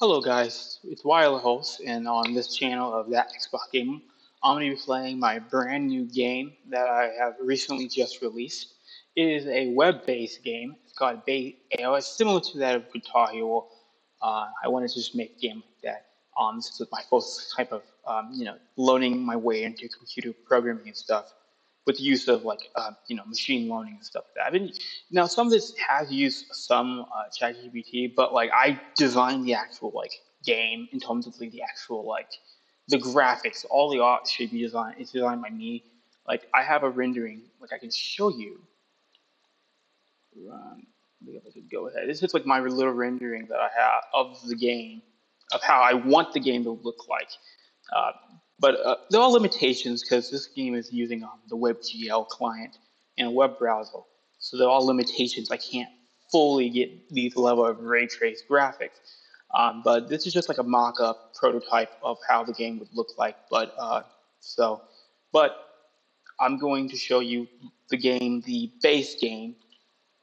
Hello guys, it's WildLilHorse, and on this channel of That Xbox Game, I'm going to be playing my brand new game that I have recently just released. It is a web-based game. It's got it's similar to that of Guitar Hero. I wanted to just make a game like that. This is my first type of, learning my way into computer programming and stuff with the use of machine learning and stuff like that. Now some of this has used some ChatGPT, but like I designed the actual game in terms of the actual the graphics. All the art should be designed. It's designed by me. Like I have a rendering. Like I can show you. Maybe I could go ahead. This is like my little rendering that I have of the game, of how I want the game to look like. Uh, but there are limitations because this game is using the WebGL client and a web browser. So there are limitations. I can't fully get these level of ray trace graphics. But this is just like a mock-up prototype of how the game would look like. But I'm going to show you the base game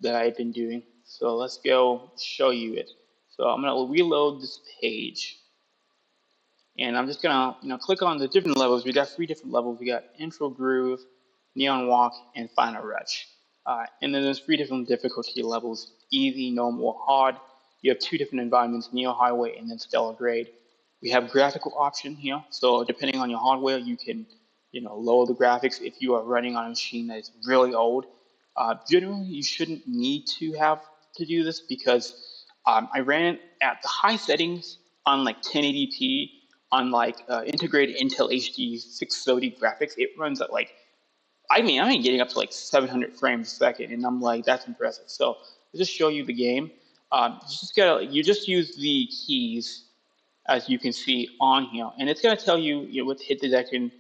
that I've been doing. So let's go show you it. So I'm gonna reload this page. And I'm just gonna click on the different levels. We got 3 different levels. We got Intro Groove, Neon Walk, and Final Wretch. And then there's 3 different difficulty levels: easy, normal, hard. You have 2 different environments: Neo Highway and then Stellar Grade. We have graphical option here. So depending on your hardware, you can lower the graphics if you are running on a machine that is really old. Generally, you shouldn't need to have to do this because I ran it at the high settings on like 1080p on integrated Intel HD 630 graphics. It runs at I'm getting up to like 700 frames a second, and I'm like, that's impressive. So I'll just show you the game. You just use the keys as you can see on here, and it's gonna tell you, with hit detection,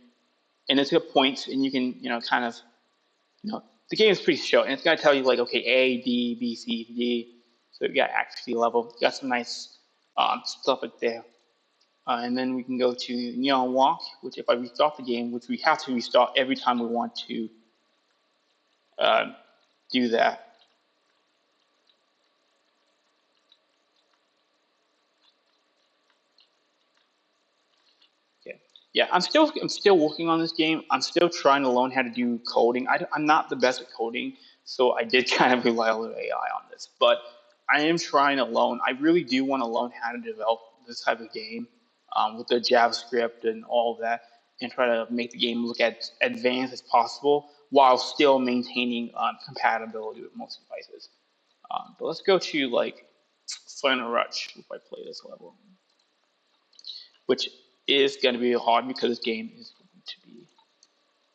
and it's got points, and you can the game is pretty short, and it's gonna tell you okay, A, D, B, C, D. So you got accuracy level. You got some nice stuff like there. And then we can go to Neon Walk, which if I restart the game, which we have to restart every time we want to do that. Okay. Yeah, I'm still working on this game. I'm still trying to learn how to do coding. I'm not the best at coding, so I did kind of rely on AI on this. But I am trying to learn. I really do want to learn how to develop this type of game with the JavaScript and all of that, and try to make the game look as advanced as possible while still maintaining compatibility with most devices. But let's go to Final Rush if I play this level, which is going to be hard because this game is going to be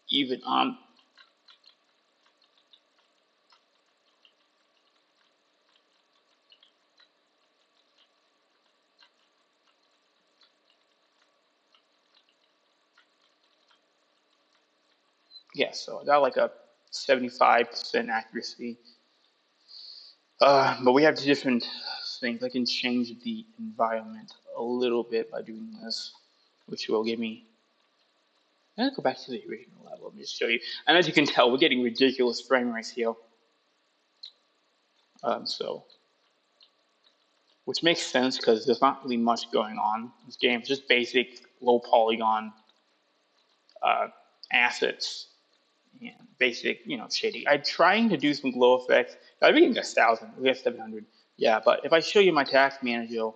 even on. Yeah, so I got like a 75% accuracy. But we have different things. I can change the environment a little bit by doing this, which will give me. I'm gonna go back to the original level. Let me just show you. And as you can tell, we're getting ridiculous frame rates here. Which makes sense because there's not really much going on. This game is just basic low polygon assets and basic, shading. I'm trying to do some glow effects. I'm getting 1,000. We have 700. Yeah, but if I show you my task manager,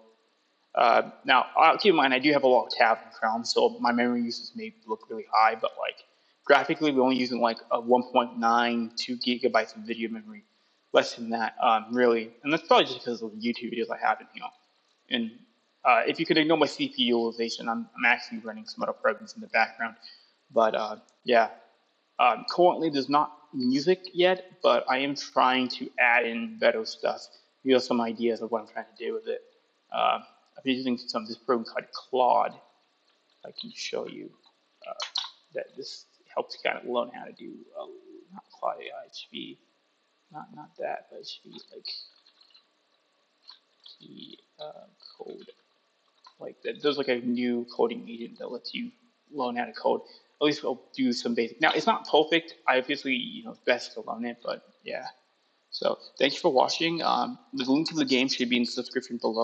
now keep in mind I do have a lot of tabs in Chrome, so my memory uses may look really high, but graphically we're only using a 1.92 gigabytes of video memory, less than that, really, and that's probably just because of the YouTube videos I have in here. And if you could ignore my CPU utilization, I'm actually running some other programs in the background. But yeah, currently there's not music yet, but I am trying to add in better stuff. You have some ideas of what I'm trying to do with it. I've been using this program called Claude. I can show you that this helps kind of learn how to do not Claude AI. It should be not that, but it should be the code. There's a new coding agent that lets you learn how to code. At least I'll do some basic. Now it's not perfect. I obviously it's best to learn it, but yeah. So thank you for watching. The link to the game should be in the description below.